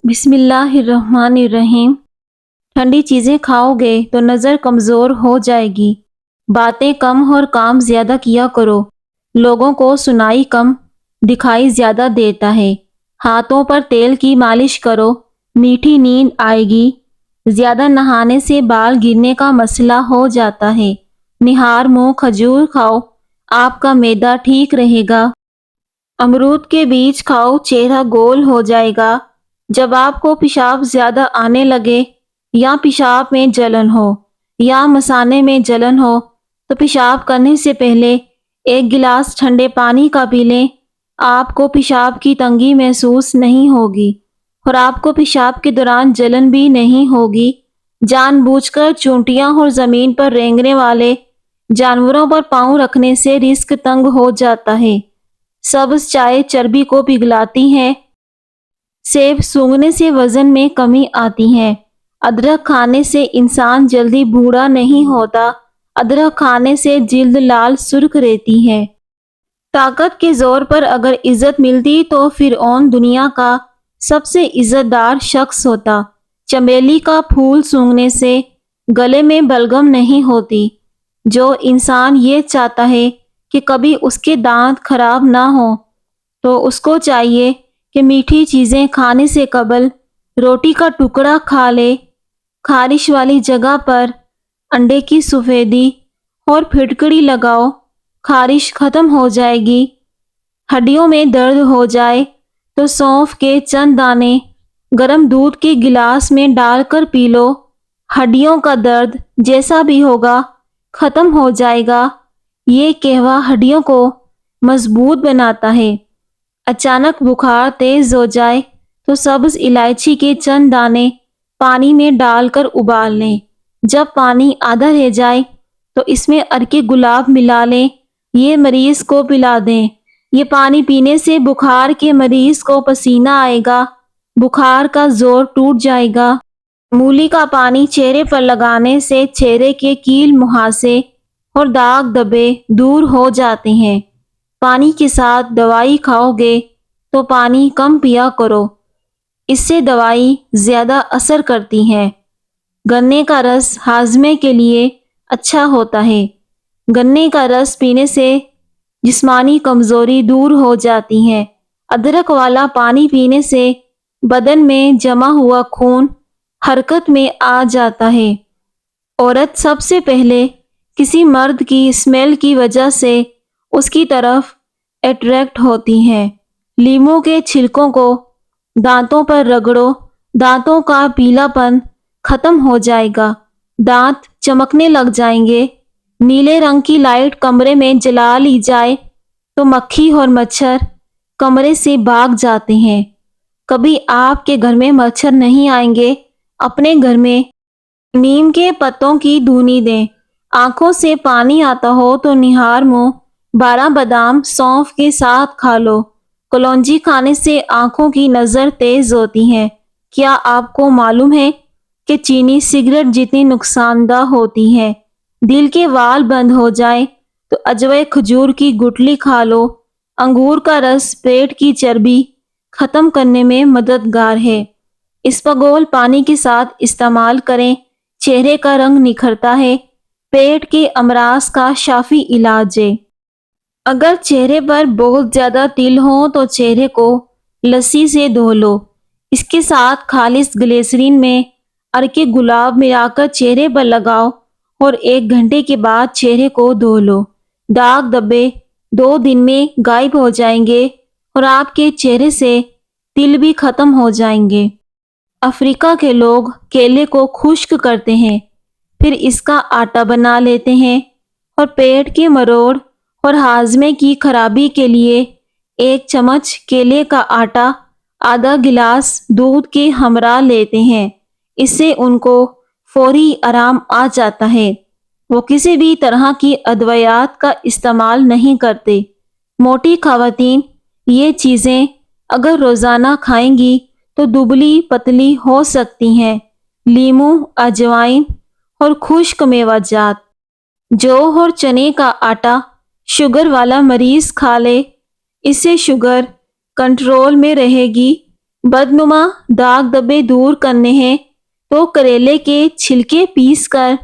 بسم اللہ الرحمن الرحیم۔ ٹھنڈی چیزیں کھاؤ گے تو نظر کمزور ہو جائے گی۔ باتیں کم اور کام زیادہ کیا کرو۔ لوگوں کو سنائی کم، دکھائی زیادہ دیتا ہے۔ ہاتھوں پر تیل کی مالش کرو، میٹھی نیند آئے گی۔ زیادہ نہانے سے بال گرنے کا مسئلہ ہو جاتا ہے۔ نہار منہ کھجور کھاؤ، آپ کا معدہ ٹھیک رہے گا۔ امرود کے بیج کھاؤ، چہرہ گول ہو جائے گا۔ جب آپ کو پیشاب زیادہ آنے لگے یا پیشاب میں جلن ہو یا مثانے میں جلن ہو تو پیشاب کرنے سے پہلے 1 گلاس ٹھنڈے پانی کا پی لیں۔ آپ کو پیشاب کی تنگی محسوس نہیں ہوگی اور آپ کو پیشاب کے دوران جلن بھی نہیں ہوگی۔ جان بوجھ کر چونٹیاں اور زمین پر رینگنے والے جانوروں پر پاؤں رکھنے سے رزق تنگ ہو جاتا ہے۔ سبز چائے چربی کو پگھلاتی ہے۔ سیب سونگھنے سے وزن میں کمی آتی ہے۔ ادرک کھانے سے انسان جلدی بوڑھا نہیں ہوتا۔ ادرک کھانے سے جلد لال سرخ رہتی ہے۔ طاقت کے زور پر اگر عزت ملتی تو فرعون دنیا کا سب سے عزت دار شخص ہوتا۔ چمیلی کا پھول سونگھنے سے گلے میں بلغم نہیں ہوتی۔ جو انسان یہ چاہتا ہے کہ کبھی اس کے دانت خراب نہ ہوں تو اس کو چاہیے کہ میٹھی چیزیں کھانے سے قبل روٹی کا ٹکڑا کھا لے۔ خارش والی جگہ پر انڈے کی سفیدی اور پھٹکڑی لگاؤ، خارش ختم ہو جائے گی۔ ہڈیوں میں درد ہو جائے تو سونف کے چند دانے گرم دودھ کے گلاس میں ڈال کر پی لو۔ ہڈیوں کا درد جیسا بھی ہوگا ختم ہو جائے گا۔ یہ قہوہ ہڈیوں کو مضبوط بناتا ہے۔ اچانک بخار تیز ہو جائے تو سبز الائچی کے چند دانے پانی میں ڈال کر ابال لیں۔ جب پانی آدھا رہ جائے تو اس میں عرق گلاب ملا لیں۔ یہ مریض کو پلا دیں۔ یہ پانی پینے سے بخار کے مریض کو پسینہ آئے گا، بخار کا زور ٹوٹ جائے گا۔ مولی کا پانی چہرے پر لگانے سے چہرے کے کیل مہاسے اور داغ دھبے دور ہو جاتے ہیں۔ پانی کے ساتھ دوائی کھاؤ گے تو پانی کم پیا کرو، اس سے دوائی زیادہ اثر کرتی ہے۔ گنے کا رس ہاضمے کے لیے اچھا ہوتا ہے۔ گنے کا رس پینے سے جسمانی کمزوری دور ہو جاتی ہے۔ ادرک والا پانی پینے سے بدن میں جمع ہوا خون حرکت میں آ جاتا ہے۔ عورت سب سے پہلے کسی مرد کی اسمیل کی وجہ سے اس کی طرف اٹریکٹ ہوتی ہے۔ لیموں کے چھلکوں کو دانتوں پر رگڑو، دانتوں کا پیلا پن ختم ہو جائے گا، دانت چمکنے لگ جائیں گے۔ نیلے رنگ کی لائٹ کمرے میں جلا لی جائے تو مکھی اور مچھر کمرے سے بھاگ جاتے ہیں۔ کبھی آپ کے گھر میں مچھر نہیں آئیں گے، اپنے گھر میں نیم کے پتوں کی دھونی دیں۔ آنکھوں سے پانی آتا ہو تو نہار منہ 12 بادام سونف کے ساتھ کھا لو۔ کلونجی کھانے سے آنکھوں کی نظر تیز ہوتی ہے۔ کیا آپ کو معلوم ہے کہ چینی سگریٹ جتنی نقصان دہ ہوتی ہے؟ دل کے وال بند ہو جائیں تو عجوہ کھجور کی گٹلی کھا لو۔ انگور کا رس پیٹ کی چربی ختم کرنے میں مددگار ہے۔ اسپغول پانی کے ساتھ استعمال کریں، چہرے کا رنگ نکھرتا ہے۔ پیٹ کے امراض کا شافی علاج ہے۔ اگر چہرے پر بہت زیادہ تل ہوں تو چہرے کو لسی سے دھو لو۔ اس کے ساتھ خالص گلیسرین میں عرق گلاب ملا کر چہرے پر لگاؤ اور 1 گھنٹے کے بعد چہرے کو دھو لو۔ داغ دھبے 2 دن میں غائب ہو جائیں گے اور آپ کے چہرے سے تل بھی ختم ہو جائیں گے۔ افریقہ کے لوگ کیلے کو خشک کرتے ہیں، پھر اس کا آٹا بنا لیتے ہیں اور پیٹ کے مروڑ اور ہاضمے کی خرابی کے لیے 1 چمچ کیلے کا آٹا آدھا گلاس دودھ کے ہمراہ لیتے ہیں۔ اس سے ان کو فوری آرام آ جاتا ہے۔ وہ کسی بھی طرح کی ادویات کا استعمال نہیں کرتے۔ موٹی خواتین یہ چیزیں اگر روزانہ کھائیں گی تو دبلی پتلی ہو سکتی ہیں۔ لیموں، اجوائن اور خشک میوہ جات، جو اور چنے کا آٹا شوگر والا مریض کھا لے، اس سے شوگر کنٹرول میں رہے گی۔ بدنما داغ دبے دور کرنے ہیں تو کریلے کے چھلکے پیس کر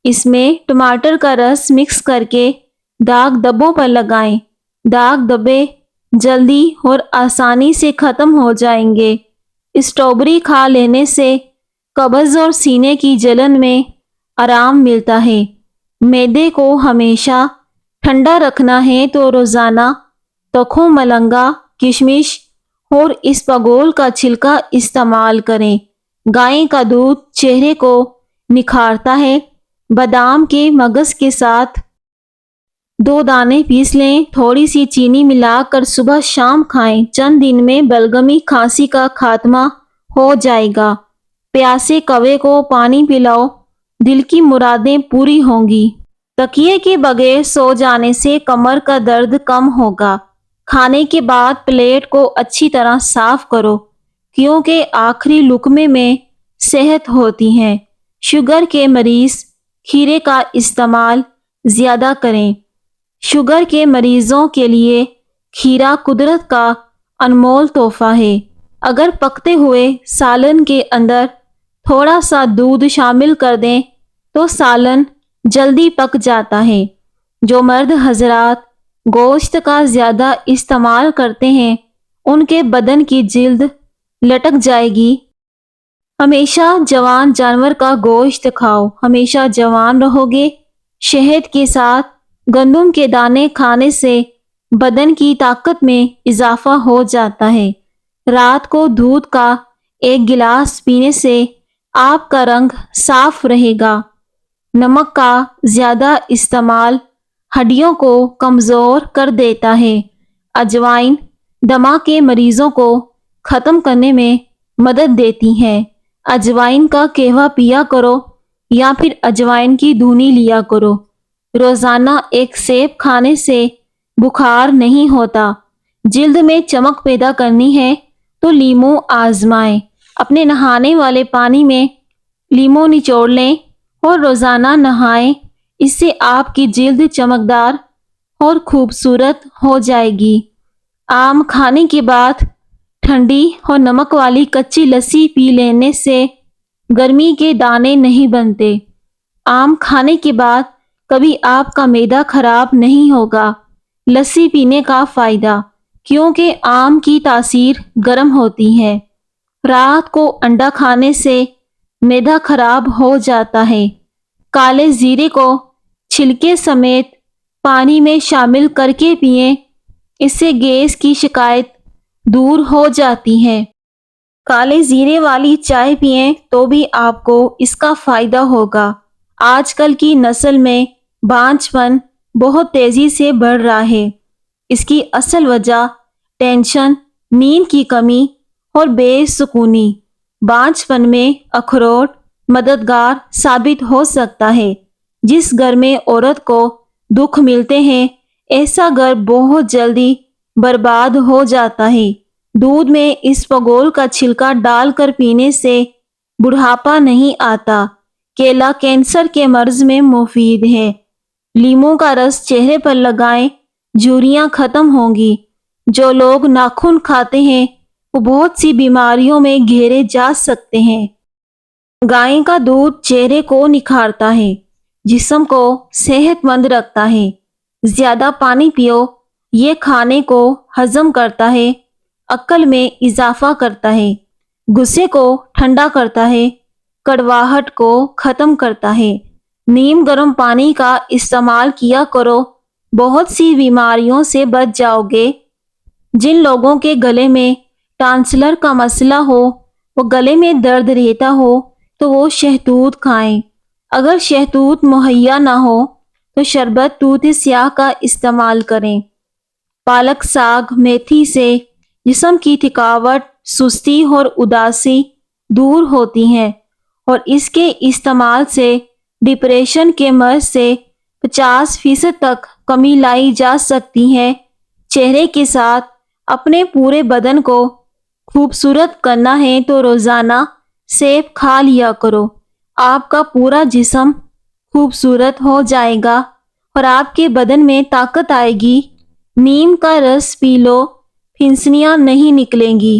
اس میں ٹماٹر کا رس مکس کر کے داغ دبوں پر لگائیں۔ داغ دبے جلدی اور آسانی سے ختم ہو جائیں گے۔ اسٹرابری کھا لینے سے قبض اور سینے کی جلن میں آرام ملتا ہے۔ معدے کو ہمیشہ ٹھنڈا رکھنا ہے تو روزانہ تکھو ملنگا، کشمش اور اسپاگول کا چھلکا استعمال کریں۔ گائے کا دودھ چہرے کو نکھارتا ہے۔ بادام کے مغز کے ساتھ 2 دانے پیس لیں، تھوڑی سی چینی ملا کر صبح شام کھائیں۔ چند دن میں بلغمی کھانسی کا خاتمہ ہو جائے گا۔ پیاسے کوے کو پانی پلاؤ، دل کی مرادیں پوری ہوں گی۔ تکیے کے بغیر سو جانے سے کمر کا درد کم ہوگا۔ کھانے کے بعد پلیٹ کو اچھی طرح صاف کرو کیونکہ آخری لقمے میں صحت ہوتی ہے۔ شوگر کے مریض کھیرے کا استعمال زیادہ کریں۔ شوگر کے مریضوں کے لیے کھیرا قدرت کا انمول تحفہ ہے۔ اگر پکتے ہوئے سالن کے اندر تھوڑا سا دودھ شامل کر دیں تو سالن جلدی پک جاتا ہے۔ جو مرد حضرات گوشت کا زیادہ استعمال کرتے ہیں ان کے بدن کی جلد لٹک جائے گی۔ ہمیشہ جوان جانور کا گوشت کھاؤ، ہمیشہ جوان رہو گے۔ شہد کے ساتھ گندم کے دانے کھانے سے بدن کی طاقت میں اضافہ ہو جاتا ہے۔ رات کو دودھ کا 1 گلاس پینے سے آپ کا رنگ صاف رہے گا۔ نمک کا زیادہ استعمال ہڈیوں کو کمزور کر دیتا ہے۔ اجوائن دمہ کے مریضوں کو ختم کرنے میں مدد دیتی ہے۔ اجوائن کا قہوہ پیا کرو یا پھر اجوائن کی دھنی لیا کرو۔ روزانہ 1 سیب کھانے سے بخار نہیں ہوتا۔ جلد میں چمک پیدا کرنی ہے تو لیموں آزمائیں۔ اپنے نہانے والے پانی میں لیموں نچوڑ لیں اور روزانہ نہائیں۔ اس سے آپ کی جلد چمکدار اور خوبصورت ہو جائے گی۔ آم کھانے کے بعد ٹھنڈی اور نمک والی کچی لسی پی لینے سے گرمی کے دانے نہیں بنتے۔ آم کھانے کے بعد کبھی آپ کا معدہ خراب نہیں ہوگا۔ لسی پینے کا فائدہ، کیونکہ آم کی تاثیر گرم ہوتی ہے۔ رات کو انڈا کھانے سے معدہ خراب ہو جاتا ہے۔ کالے زیرے کو چھلکے سمیت پانی میں شامل کر کے پئیں، اس سے گیس کی شکایت دور ہو جاتی ہے۔ کالے زیرے والی چائے پئیں تو بھی آپ کو اس کا فائدہ ہوگا۔ آج کل کی نسل میں بانجھ پن بہت تیزی سے بڑھ رہا ہے۔ اس کی اصل وجہ ٹینشن، نیند کی کمی اور بے سکونی۔ بانجھ پن میں اخروٹ مددگار ثابت ہو سکتا ہے۔ جس گھر میں عورت کو دکھ ملتے ہیں ایسا گھر بہت جلدی برباد ہو جاتا ہے۔ دودھ میں اسپاگول کا چھلکا ڈال کر پینے سے بڑھاپا نہیں آتا۔ کیلا کینسر کے مرض میں مفید ہے۔ لیموں کا رس چہرے پر لگائیں، جھریاں ختم ہوں گی۔ جو لوگ ناخن کھاتے ہیں وہ بہت سی بیماریوں میں گھیرے جا سکتے ہیں۔ گائے کا دودھ چہرے کو نکھارتا ہے، جسم کو صحت مند رکھتا ہے۔ زیادہ پانی پیو، یہ کھانے کو ہضم کرتا ہے، عقل میں اضافہ کرتا ہے، غصے کو ٹھنڈا کرتا ہے، کڑواہٹ کو ختم کرتا ہے۔ نیم گرم پانی کا استعمال کیا کرو، بہت سی بیماریوں سے بچ جاؤ گے۔ جن لوگوں کے گلے میں ٹانسلر کا مسئلہ ہو، وہ گلے میں درد رہتا ہو تو وہ شہتوت کھائیں۔ اگر شہتوت مہیا نہ ہو تو شربت دودھ سیاہ کا استعمال کریں۔ پالک ساگ میتھی سے جسم کی تھکاوٹ، سستی اور اداسی دور ہوتی ہے اور اس کے استعمال سے ڈپریشن کے مرض سے 50% تک کمی لائی جا سکتی ہے۔ چہرے کے ساتھ اپنے پورے بدن کو خوبصورت کرنا ہے تو روزانہ سیب کھا لیا کرو۔ آپ کا پورا جسم خوبصورت ہو جائے گا اور آپ کے بدن میں طاقت آئے گی۔ نیم کا رس پی لو، پھنسیاں نہیں نکلیں گی۔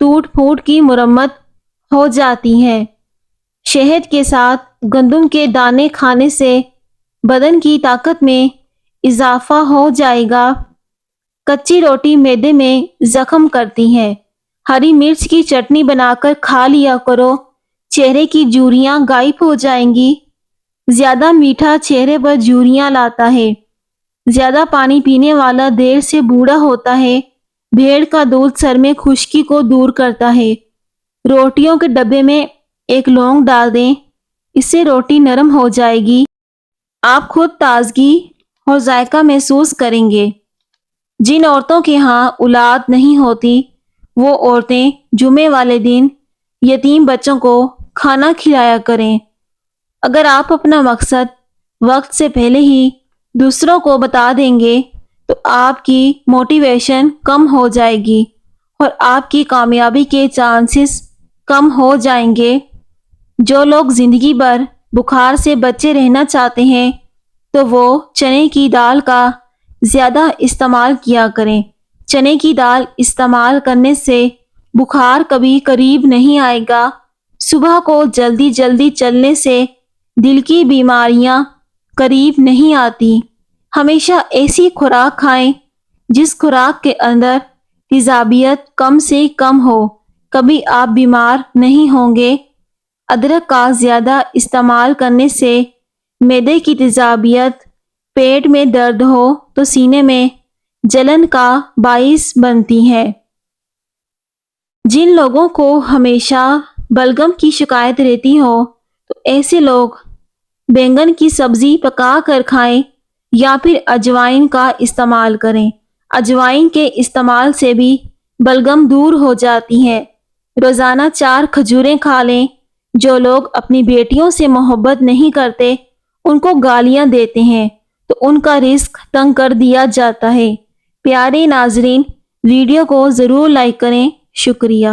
ٹوٹ پھوٹ کی مرمت ہو جاتی ہے۔ شہد کے ساتھ گندم کے دانے کھانے سے بدن کی طاقت میں اضافہ ہو جائے گا۔ کچی روٹی معدے میں زخم کرتی ہے۔ ہری مرچ کی چٹنی بنا کر کھا لیا کرو، چہرے کی جھریاں غائب ہو جائیں گی۔ زیادہ میٹھا چہرے پر جھریاں لاتا ہے۔ زیادہ پانی پینے والا دیر سے بوڑھا ہوتا ہے۔ بھیڑ کا دودھ سر میں خشکی کو دور کرتا ہے۔ روٹیوں کے ڈبے میں ایک لونگ ڈال دیں، اس سے روٹی نرم ہو جائے گی۔ آپ خود تازگی اور ذائقہ محسوس کریں گے۔ جن عورتوں کے ہاں اولاد نہیں ہوتی، وہ عورتیں جمعے والے دن یتیم بچوں کو کھانا کھلایا کریں۔ اگر آپ اپنا مقصد وقت سے پہلے ہی دوسروں کو بتا دیں گے تو آپ کی موٹیویشن کم ہو جائے گی اور آپ کی کامیابی کے چانسز کم ہو جائیں گے۔ جو لوگ زندگی بھر بخار سے بچے رہنا چاہتے ہیں تو وہ چنے کی دال کا زیادہ استعمال کیا کریں۔ چنے کی دال استعمال کرنے سے بخار کبھی قریب نہیں آئے گا۔ صبح کو جلدی جلدی چلنے سے دل کی بیماریاں قریب نہیں آتی۔ ہمیشہ ایسی خوراک کھائیں جس خوراک کے اندر تیزابیت کم سے کم ہو، کبھی آپ بیمار نہیں ہوں گے۔ ادرک کا زیادہ استعمال کرنے سے معدے کی تیزابیت، پیٹ میں درد ہو تو سینے میں جلن کا باعث بنتی ہے۔ جن لوگوں کو ہمیشہ بلغم کی شکایت رہتی ہو تو ایسے لوگ بینگن کی سبزی پکا کر کھائیں یا پھر اجوائن کا استعمال کریں۔ اجوائن کے استعمال سے بھی بلغم دور ہو جاتی ہے۔ روزانہ 4 کھجوریں کھا لیں۔ جو لوگ اپنی بیٹیوں سے محبت نہیں کرتے، ان کو گالیاں دیتے ہیں تو ان کا رزق تنگ کر دیا جاتا ہے۔ پیارے ناظرین، ویڈیو کو ضرور لائک کریں۔ شکریہ۔